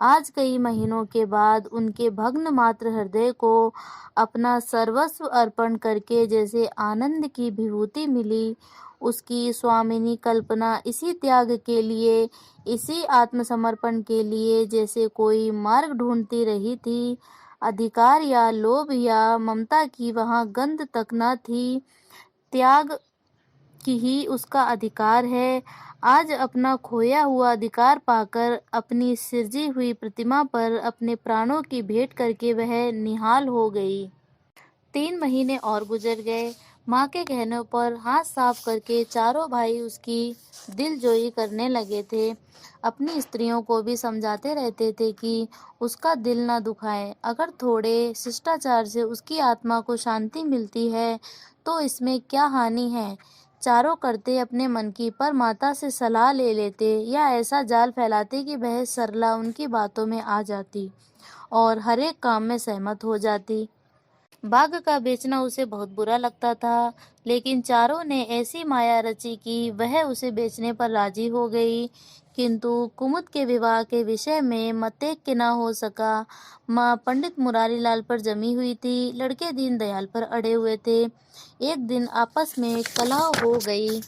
आज कई महीनों के बाद उनके भग्न मात्र हृदय को अपना सर्वस्व अर्पण करके जैसे आनंद की विभूति मिली। उसकी स्वामिनी कल्पना इसी त्याग के लिए, इसी आत्मसमर्पण के लिए जैसे कोई मार्ग ढूंढती रही थी। अधिकार या लोभ या ममता की वहां गंध तक न थी। त्याग की ही उसका अधिकार है। आज अपना खोया हुआ अधिकार पाकर अपनी सिरजी हुई प्रतिमा पर अपने प्राणों की भेंट करके वह निहाल हो गई। 3 महीने और गुजर गए। माँ के कहने पर हाथ साफ करके चारों भाई उसकी दिलजोई करने लगे थे। अपनी स्त्रियों को भी समझाते रहते थे कि उसका दिल न दुखाए। अगर थोड़े शिष्टाचार से उसकी आत्मा को शांति मिलती है तो इसमें क्या हानि है। चारों करते अपने मन की, पर माता से सलाह ले लेते या ऐसा जाल फैलाते कि वह सरला उनकी बातों में आ जाती और हर एक काम में सहमत हो जाती। बाघ का बेचना उसे बहुत बुरा लगता था, लेकिन चारों ने ऐसी माया रची कि वह उसे बेचने पर राजी हो गई। किंतु कुमुद के विवाह के विषय में मतैक्य न हो सका। माँ पंडित मुरारीलाल पर जमी हुई थी, लड़के दीनदयाल पर अड़े हुए थे। एक दिन आपस में कलह हो गई।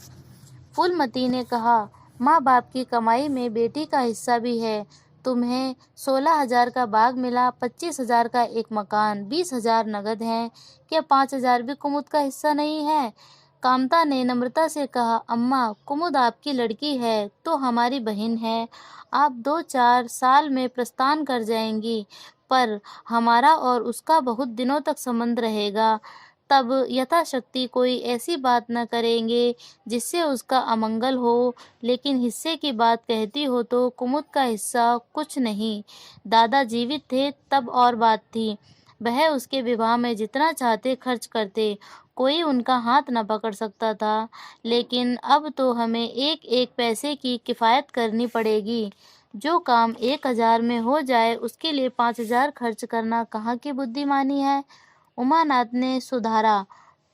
फूलमती ने कहा, माँ बाप की कमाई में बेटी का हिस्सा भी है। तुम्हें 16,000 का बाग मिला, 25,000 का एक मकान, 20,000 नगद हैं। क्या 5,000 भी कुमुद का हिस्सा नहीं है? कामता ने नम्रता से कहा, अम्मा, कुमुद आपकी लड़की है तो हमारी बहन है। आप 2-4 साल में प्रस्थान कर जाएंगी, पर हमारा और उसका बहुत दिनों तक संबंध रहेगा। तब यथाशक्ति कोई ऐसी बात न करेंगे जिससे उसका अमंगल हो। लेकिन हिस्से की बात कहती हो तो कुमुद का हिस्सा कुछ नहीं। दादा जीवित थे तब और बात थी, वह उसके विवाह में जितना चाहते खर्च करते, कोई उनका हाथ न पकड़ सकता था। लेकिन अब तो हमें एक एक पैसे की किफ़ायत करनी पड़ेगी। जो काम 1,000 में हो जाए उसके लिए 5,000 खर्च करना कहाँ की बुद्धिमानी है। उमानाथ ने सुधारा,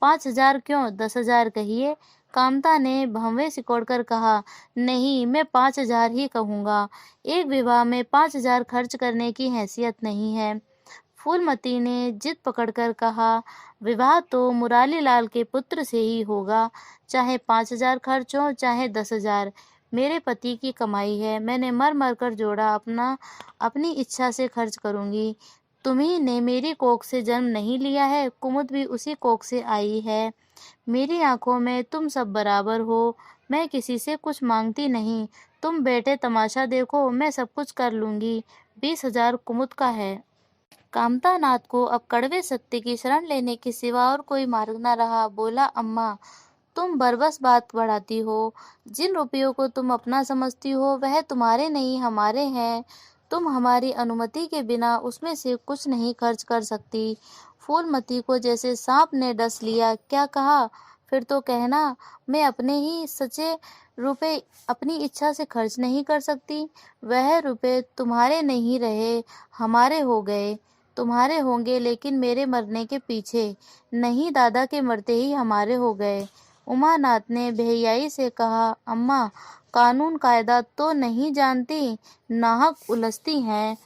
5,000 क्यों, 10,000 कहिए। कामता ने भंवे सिकोड़कर कहा, नहीं, मैं 5,000 ही कहूँगा। एक विवाह में 5,000 खर्च करने की हैसियत नहीं है। फूलमती ने जिद पकड़कर कहा, विवाह तो मुरारीलाल के पुत्र से ही होगा, चाहे 5,000 खर्च हो चाहे 10,000। मेरे पति की कमाई है, मैंने मर मर कर जोड़ा, अपनी इच्छा से खर्च करूंगी। तुम्ही ने मेरी कोख से जन्म नहीं लिया है, कुमुद भी उसी कोख से आई है। मेरी आंखों में तुम सब बराबर हो। मैं किसी से कुछ मांगती नहीं। तुम बेटे तमाशा देखो, मैं सब कुछ कर लूंगी। 20,000 कुमुद का है। कामता नाथ को अब कड़वे सत्य की शरण लेने के सिवा और कोई मार्ग न रहा। बोला, अम्मा, तुम बरबस बात बढ़ाती हो। जिन रुपयों को तुम अपना समझती हो वह तुम्हारे नहीं हमारे हैं। तुम हमारी अनुमति के बिना उसमें से कुछ नहीं खर्च कर सकती। फूलमती को जैसे सांप ने डस लिया। क्या कहा? फिर तो कहना मैं अपने ही सचे रुपए अपनी इच्छा से खर्च नहीं कर सकती। वह रुपए तुम्हारे नहीं रहे, हमारे हो गए। तुम्हारे होंगे लेकिन मेरे मरने के पीछे। नहीं, दादा के मरते ही हमारे हो गए। उमानाथ ने बेहयाई से कहा, अम्मा, कानून कायदा तो नहीं जानती, नाहक उलझती हैं।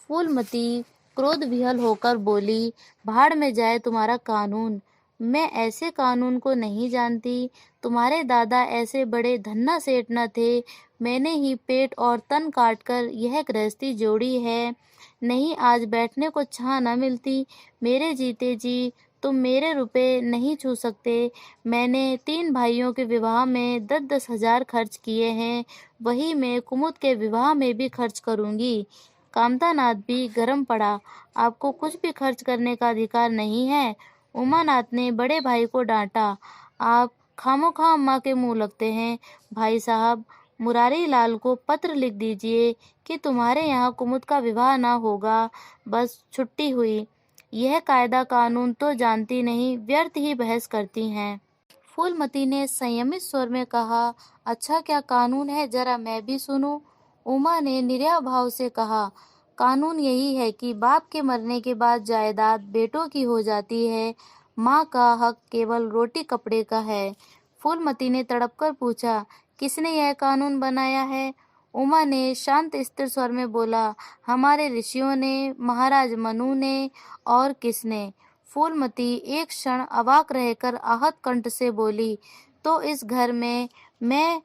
फूलमती क्रोध विहल होकर बोली, भाड़ में जाए तुम्हारा कानून। मैं ऐसे कानून को नहीं जानती। तुम्हारे दादा ऐसे बड़े धन्ना सेठ न थे। मैंने ही पेट और तन काटकर यह गृहस्थी जोड़ी है। नहीं, आज बैठने को छां न मिलती। मेरे जीते जी तुम मेरे रुपए नहीं छू सकते। मैंने 3 भाइयों के विवाह में 10-10 हजार खर्च किए हैं। वही मैं कुमुद के विवाह में भी खर्च करूंगी। कामतानाथ भी गरम पड़ा। आपको कुछ भी खर्च करने का अधिकार नहीं है। उमानाथ ने बड़े भाई को डांटा। आप खामोखा अम्मा के मुंह लगते हैं। भाई साहब, मुरारी लाल को पत्र लिख दीजिए कि तुम्हारे यहाँ कुमुद का विवाह ना होगा। बस छुट्टी हुई। यह कायदा कानून तो जानती नहीं, व्यर्थ ही बहस करती हैं। फूलमती ने संयमित स्वर में कहा, अच्छा क्या कानून है, जरा मैं भी सुनूं। उमा ने निर्या भाव से कहा, कानून यही है कि बाप के मरने के बाद जायदाद बेटों की हो जाती है। माँ का हक केवल रोटी कपड़े का है। फूलमती ने तड़प कर पूछा, किसने यह कानून बनाया है? उमा ने शांत स्थिर स्वर में बोला, हमारे ऋषियों ने, महाराज मनु ने, और किसने? फूलमती एक क्षण अवाक रहकर आहत कंठ से बोली, तो इस घर में मैं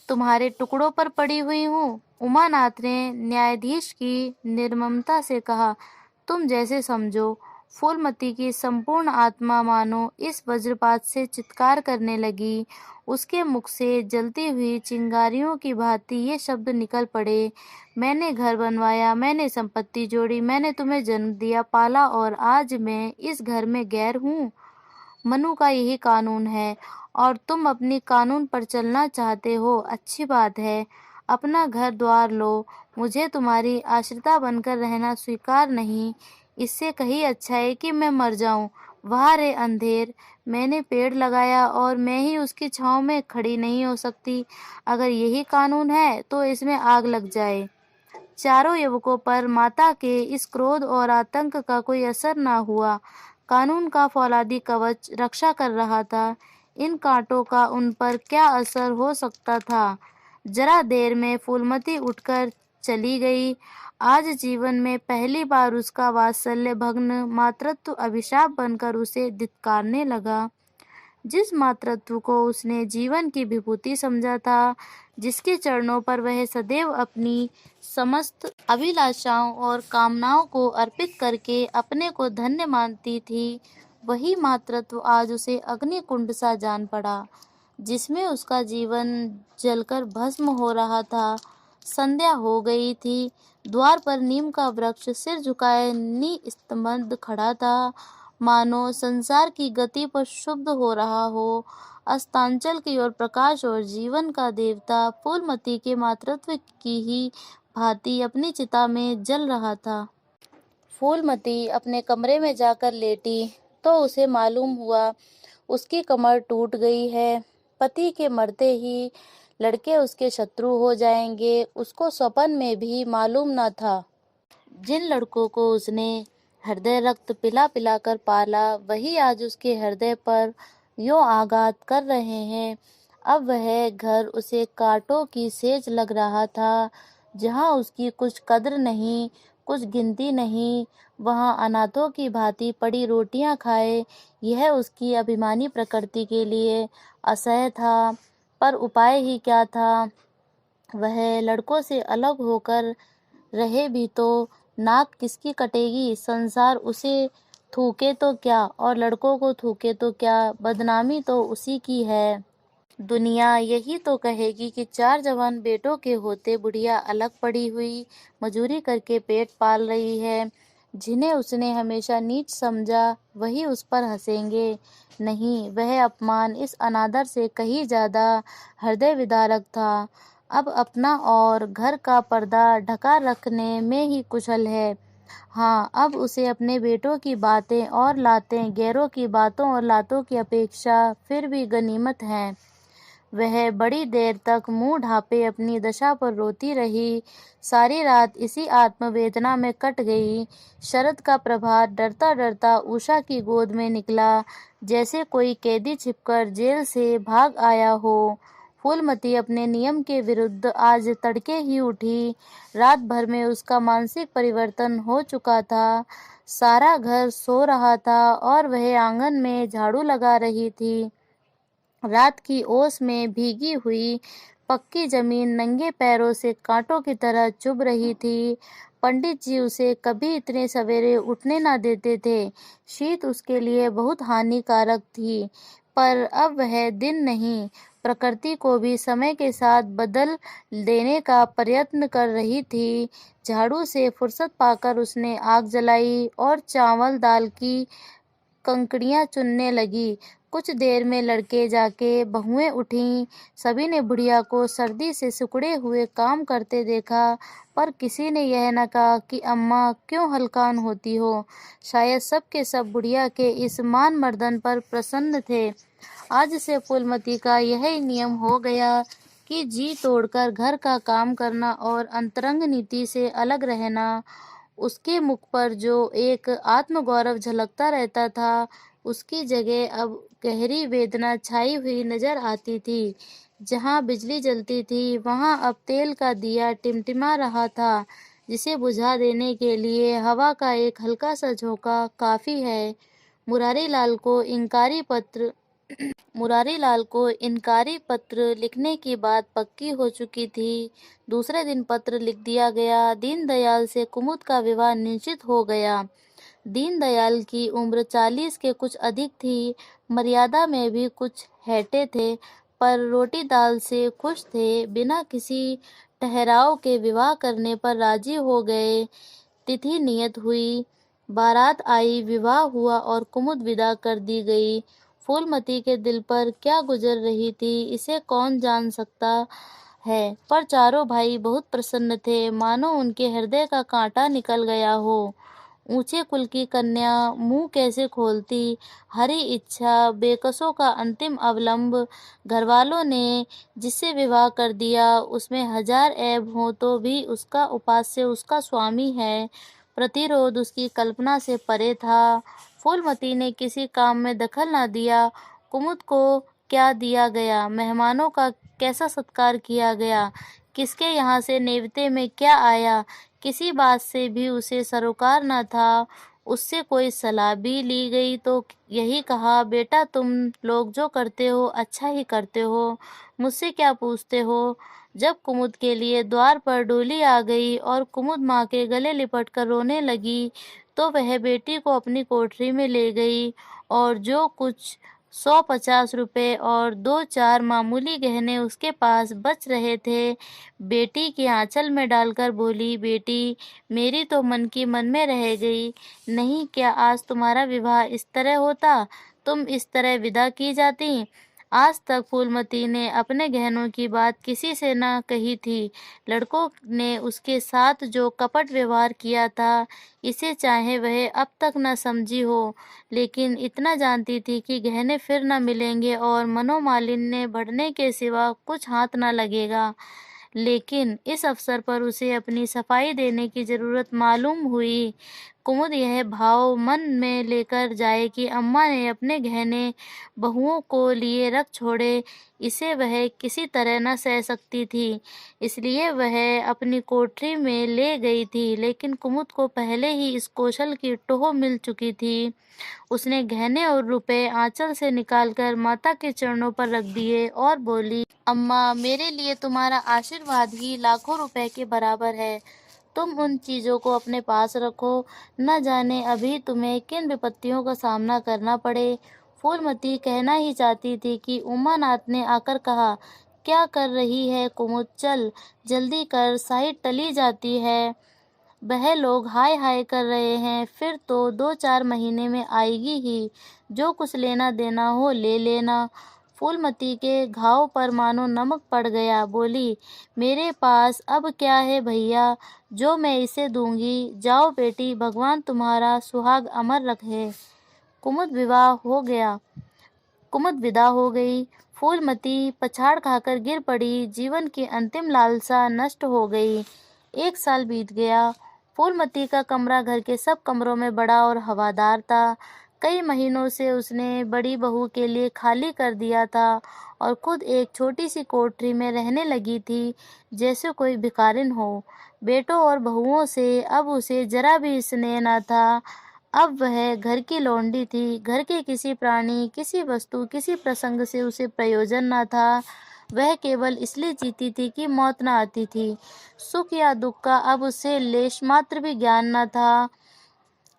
तुम्हारे टुकड़ों पर पड़ी हुई हूँ। उमानाथ ने न्यायाधीश की निर्ममता से कहा, तुम जैसे समझो। फूलमती की संपूर्ण आत्मा मानो इस वज्रपात से चित्कार करने लगी। उसके मुख से जलती हुई चिंगारियों की भांति ये शब्द निकल पड़े, मैंने घर बनवाया, मैंने संपत्ति जोड़ी, मैंने तुम्हें जन्म दिया, पाला, और आज मैं इस घर में गैर हूँ। मनु का यही कानून है और तुम अपनी कानून पर चलना चाहते हो। अच्छी बात है, अपना घर द्वार लो। मुझे तुम्हारी आश्रिता बनकर रहना स्वीकार नहीं। इससे कहीं अच्छा है कि मैं मर जाऊं। वाह रे अंधेर, मैंने पेड़ लगाया और मैं ही उसकी छांव में खड़ी नहीं हो सकती। अगर यही कानून है तो इसमें आग लग जाए। चारों युवकों पर माता के इस क्रोध और आतंक का कोई असर न हुआ। कानून का फौलादी कवच रक्षा कर रहा था। इन कांटों का उन पर क्या असर हो सकता था? जरा देर में फूलमती उठकर चली गई। आज जीवन में पहली बार उसका वात्सल्य भग्न मातृत्व अभिशाप बनकर उसे धिक्कारने लगा। जिस मातृत्व को उसने जीवन की विभूति समझा था, जिसके चरणों पर वह सदैव अपनी समस्त अभिलाषाओं और कामनाओं को अर्पित करके अपने को धन्य मानती थी, वही मातृत्व आज उसे अग्निकुंड सा जान पड़ा, जिसमें उसका जीवन जलकर भस्म हो रहा था। संध्या हो गई थी। द्वार पर नीम का वृक्ष सिर झुकाए निस्तब्ध खड़ा था, मानो संसार की गति पर शुद्ध हो रहा हो। अस्तांचल की ओर प्रकाश और जीवन का देवता फूलमती के मातृत्व की ही भांति अपनी चिता में जल रहा था। फूलमती अपने कमरे में जाकर लेटी तो उसे मालूम हुआ उसकी कमर टूट गई है। पति के मरते ही लड़के उसके शत्रु हो जाएंगे, उसको स्वप्न में भी मालूम न था। जिन लड़कों को उसने हृदय रक्त पिला पिला कर पाला, वही आज उसके हृदय पर यों आघात कर रहे हैं। अब वह घर उसे कांटों की सेज लग रहा था। जहाँ उसकी कुछ कद्र नहीं, कुछ गिनती नहीं, वहाँ अनाथों की भांति पड़ी रोटियां खाए, यह उसकी अभिमानी प्रकृति के लिए असह्य था। पर उपाय ही क्या था? वह लड़कों से अलग होकर रहे भी तो नाक किसकी कटेगी? संसार उसे थूके तो क्या और लड़कों को थूके तो क्या, बदनामी तो उसी की है। दुनिया यही तो कहेगी कि 4 जवान बेटों के होते बुढ़िया अलग पड़ी हुई मजूरी करके पेट पाल रही है। जिन्हें उसने हमेशा नीच समझा, वही उस पर हंसेंगे। नहीं, वह अपमान इस अनादर से कहीं ज्यादा हृदय विदारक था। अब अपना और घर का पर्दा ढका रखने में ही कुशल है। हाँ, अब उसे अपने बेटों की बातें और लातें गैरों की बातों और लातों की अपेक्षा फिर भी गनीमत हैं। वह बड़ी देर तक मुंह ढांपे अपनी दशा पर रोती रही। सारी रात इसी आत्मवेदना में कट गई। शरद का प्रभात डरता डरता उषा की गोद में निकला, जैसे कोई कैदी छिपकर जेल से भाग आया हो। फूलमती अपने नियम के विरुद्ध आज तड़के ही उठी। रात भर में उसका मानसिक परिवर्तन हो चुका था। सारा घर सो रहा था और वह आंगन में झाड़ू लगा रही थी। रात की ओस में भीगी हुई पक्की जमीन नंगे पैरों से कांटों की तरह चुभ रही थी। पंडित जी उसे कभी इतने सवेरे उठने न देते थे। शीत उसके लिए बहुत हानिकारक थी। पर अब वह दिन नहीं, प्रकृति को भी समय के साथ बदल देने का प्रयत्न कर रही थी। झाड़ू से फुर्सत पाकर उसने आग जलाई और चावल दाल की कंकड़ियाँ चुनने लगी। कुछ देर में लड़के जाके बहुएं उठीं। सभी ने बुढ़िया को सर्दी से सिकुड़े हुए काम करते देखा, पर किसी ने यह न कहा कि अम्मा क्यों हलकान होती हो। शायद सब के सब बुढ़िया के इस मान मर्दन पर प्रसन्न थे। आज से फूलमती का यही नियम हो गया कि जी तोड़कर घर का काम करना और अंतरंग नीति से अलग रहना। उसके मुख पर जो एक आत्मगौरव झलकता रहता था, उसकी जगह अब गहरी वेदना छाई हुई नजर आती थी। जहाँ बिजली जलती थी, वहाँ अब तेल का दिया टिमटिमा रहा था, जिसे बुझा देने के लिए हवा का एक हल्का सा झोंका काफी है। मुरारी लाल को इनकारी पत्र मुरारीलाल को इनकारी पत्र लिखने की बात पक्की हो चुकी थी। दूसरे दिन पत्र लिख दिया गया। दीनदयाल से कुमुद का विवाह निश्चित हो गया। दीनदयाल की उम्र 40 के कुछ अधिक थी। मर्यादा में भी कुछ हैटे थे, पर रोटी दाल से खुश थे। बिना किसी ठहराव के विवाह करने पर राजी हो गए। तिथि नियत हुई, बारात आई, विवाह हुआ और कुमुद विदा कर दी गई। फूलमती के दिल पर क्या गुजर रही थी, इसे कौन जान सकता है, पर चारों भाई बहुत प्रसन्न थे, मानो उनके हृदय का कांटा निकल गया हो। ऊंचे कुल की कन्या मुंह कैसे खोलती। हरी इच्छा, बेकसों का अंतिम अवलंब। घरवालों ने जिससे विवाह कर दिया, उसमें हजार ऐब हों तो भी उसका उपास्य उसका स्वामी है। प्रतिरोध उसकी कल्पना से परे था। फूलमती ने किसी काम में दखल न दिया। कुमुद को क्या दिया गया, मेहमानों का कैसा सत्कार किया गया, किसके यहाँ से नेवते में क्या आया, किसी बात से भी उसे सरोकार न था। उससे कोई सलाह भी ली गई तो यही कहा, बेटा तुम लोग जो करते हो अच्छा ही करते हो, मुझसे क्या पूछते हो। जब कुमुद के लिए द्वार पर डोली आ गई और कुमुद माँ के गले लिपट कर रोने लगी, तो वह बेटी को अपनी कोठरी में ले गई और जो कुछ 150 रुपए और 2-4 मामूली गहने उसके पास बच रहे थे, बेटी के आंचल में डालकर बोली, बेटी मेरी तो मन की मन में रह गई। नहीं, क्या आज तुम्हारा विवाह इस तरह होता, तुम इस तरह विदा की जाती। आज तक फूलमती ने अपने गहनों की बात किसी से न कही थी। लड़कों ने उसके साथ जो कपट व्यवहार किया था, इसे चाहे वह अब तक न समझी हो, लेकिन इतना जानती थी कि गहने फिर न मिलेंगे और मनोमालिन्य बढ़ने के सिवा कुछ हाथ न लगेगा। लेकिन इस अवसर पर उसे अपनी सफाई देने की जरूरत मालूम हुई। कुमुद यह भाव मन में लेकर जाए कि अम्मा ने अपने गहने बहुओं को लिए रख छोड़े, इसे वह किसी तरह न सह सकती थी, इसलिए वह अपनी कोठरी में ले गई थी। लेकिन कुमुद को पहले ही इस कौशल की टोह मिल चुकी थी। उसने गहने और रुपए आंचल से निकालकर माता के चरणों पर रख दिए और बोली, अम्मा मेरे लिए तुम्हारा आशीर्वाद ही लाखों रुपए के बराबर है। तुम उन चीजों को अपने पास रखो, न जाने अभी तुम्हें किन विपत्तियों का सामना करना पड़े। फूलमती कहना ही चाहती थी कि उमानाथ ने आकर कहा, क्या कर रही है कुमुद, चल जल्दी कर, साइड टली जाती है। वह लोग हाय हाय कर रहे हैं, फिर तो 2-4 महीने में आएगी ही, जो कुछ लेना देना हो ले लेना। फूलमती के घाव पर मानो नमक पड़ गया। बोली, मेरे पास अब क्या है भैया जो मैं इसे दूंगी। जाओ बेटी, भगवान तुम्हारा सुहाग अमर रखे। कुमुद विवाह हो गया। कुमुद विदा हो गई। फूलमती पछाड़ खाकर गिर पड़ी। जीवन की अंतिम लालसा नष्ट हो गई। 1 साल बीत गया। फूलमती का कमरा घर के सब कमरों में बड़ा और हवादार था। कई महीनों से उसने बड़ी बहू के लिए खाली कर दिया था और खुद एक छोटी सी कोठरी में रहने लगी थी, जैसे कोई भिखारिन हो। बेटों और बहुओं से अब उसे जरा भी स्नेह न था। अब वह घर की लौंडी थी। घर के किसी प्राणी, किसी वस्तु, किसी प्रसंग से उसे प्रयोजन न था। वह केवल इसलिए जीती थी कि मौत न आती थी। सुख या दुख का अब उसे लेश मात्र भी ज्ञान न था।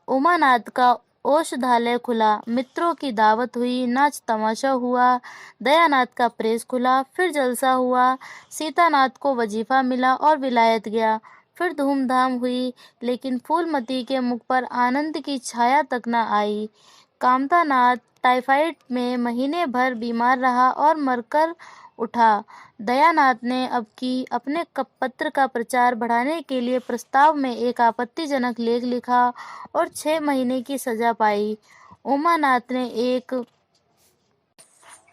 उमानाथ का औषधालय खुला। मित्रों की दावत हुई। नाच तमाशा हुआ। दयानाथ का प्रेस खुला। फिर जलसा हुआ। सीतानाथ को वजीफा मिला और विलायत गया। फिर धूमधाम हुई, लेकिन फूलमती के मुख पर आनंद की छाया तक न आई। कामतानाथ टाइफाइड में महीने भर बीमार रहा और मरकर उठा। दयानाथ ने अब की अपने पत्र का प्रचार बढ़ाने के लिए प्रस्ताव में एक आपत्तिजनक लेख लिखा और 6 महीने की सजा पाई। उमानाथ ने एक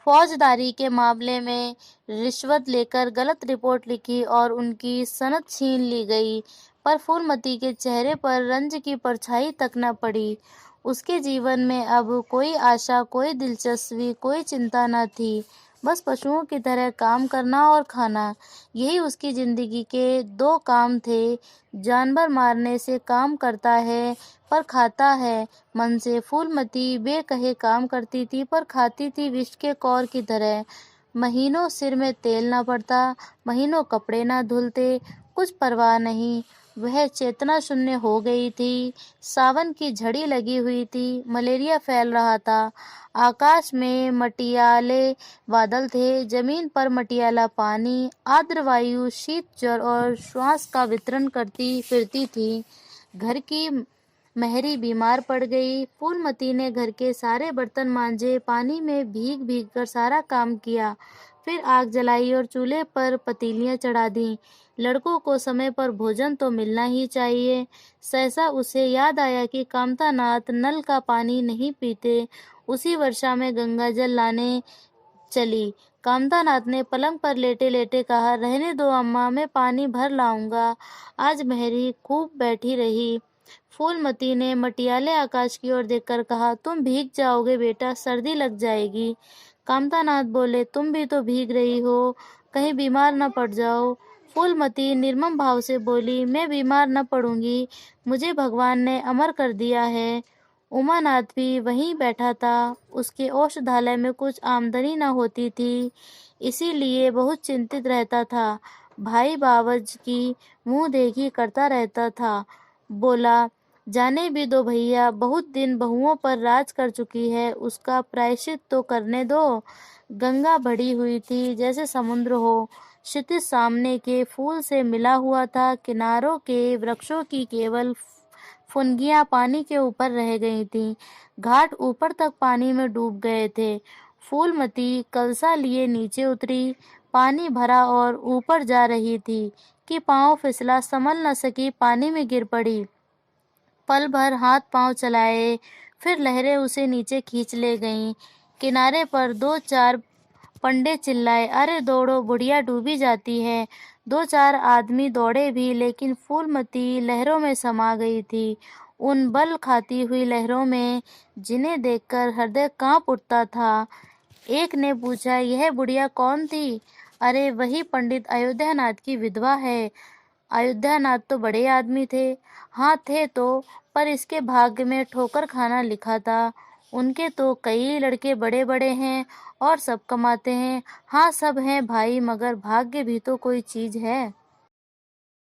फौजदारी के मामले में रिश्वत लेकर गलत रिपोर्ट लिखी और उनकी सनद छीन ली गई, पर फूलमती के चेहरे पर रंज की परछाई तक न पड़ी। उसके जीवन में अब कोई आशा, कोई दिलचस्पी, कोई चिंता न थी। बस पशुओं की तरह काम करना और खाना, यही उसकी जिंदगी के 2 काम थे। जानवर मारने से काम करता है पर खाता है मन से। फूलमती बेकहे काम करती थी पर खाती थी विष के कौर की तरह। महीनों सिर में तेल न पड़ता, महीनों कपड़े न धुलते, कुछ परवाह नहीं। वह चेतना शून्य हो गई थी। सावन की झड़ी लगी हुई थी। मलेरिया फैल रहा था। आकाश में मटियाले बादल थे। जमीन पर मटियाला पानी। आर्द्र वायु शीत, ज्वर और श्वास का वितरण करती फिरती थी। घर की मेहरी बीमार पड़ गई। फूलमती ने घर के सारे बर्तन मांजे, पानी में भीग भीग कर सारा काम किया। फिर आग जलाई और चूल्हे पर पतीलियां चढ़ा दी। लड़कों को समय पर भोजन तो मिलना ही चाहिए। सहसा उसे याद आया कि कामतानाथ नल का पानी नहीं पीते। उसी वर्षा में गंगा जल लाने चली। कामतानाथ ने पलंग पर लेटे लेटे कहा, रहने दो अम्मा, मैं पानी भर लाऊंगा। आज मेहरी खूब बैठी रही। फूलमती ने मटियाले आकाश की ओर देखकर कहा, तुम भीग जाओगे बेटा, सर्दी लग जाएगी। कामतानाथ बोले, तुम भी तो भीग रही हो, कहीं बीमार न पड़ जाओ। फूलमती निर्मम भाव से बोली, मैं बीमार न पड़ूंगी, मुझे भगवान ने अमर कर दिया है। उमानाथ भी वहीं बैठा था। उसके औषधालय में कुछ आमदनी न होती थी, इसीलिए बहुत चिंतित रहता था। भाई बावज की मुंह देखी करता रहता था। बोला, जाने भी दो भैया, बहुत दिन बहुओं पर राज कर चुकी है, उसका प्रायश्चित तो करने दो। गंगा बढ़ी हुई थी जैसे समुद्र हो। क्षितिज सामने के फूल से मिला हुआ था। किनारों के वृक्षों की केवल फुनगियां पानी के ऊपर रह गई थीं। घाट ऊपर तक पानी में डूब गए थे। फूलमती कलसा लिए नीचे उतरी। पानी भरा और ऊपर जा रही थी कि पांव फिसला, संभल न सकी, पानी में गिर पड़ी। पल भर हाथ पांव चलाए, फिर लहरें उसे नीचे खींच ले गईं। किनारे पर 2-4 पंडे चिल्लाए, अरे दौड़ो, बुढ़िया डूबी जाती है। 2-4 आदमी दौड़े भी, लेकिन फूलमती लहरों में समा गई थी। उन बल खाती हुई लहरों में, जिन्हें देखकर हृदय कांप उठता था। एक ने पूछा, यह बुढ़िया कौन थी? अरे वही पंडित अयोध्यानाथ की विधवा है। अयोध्यानाथ तो बड़े आदमी थे। हाँ थे तो, पर इसके भाग्य में ठोकर खाना लिखा था। उनके तो कई लड़के बड़े बड़े हैं और सब कमाते हैं। हाँ सब हैं भाई, मगर भाग्य भी तो कोई चीज है।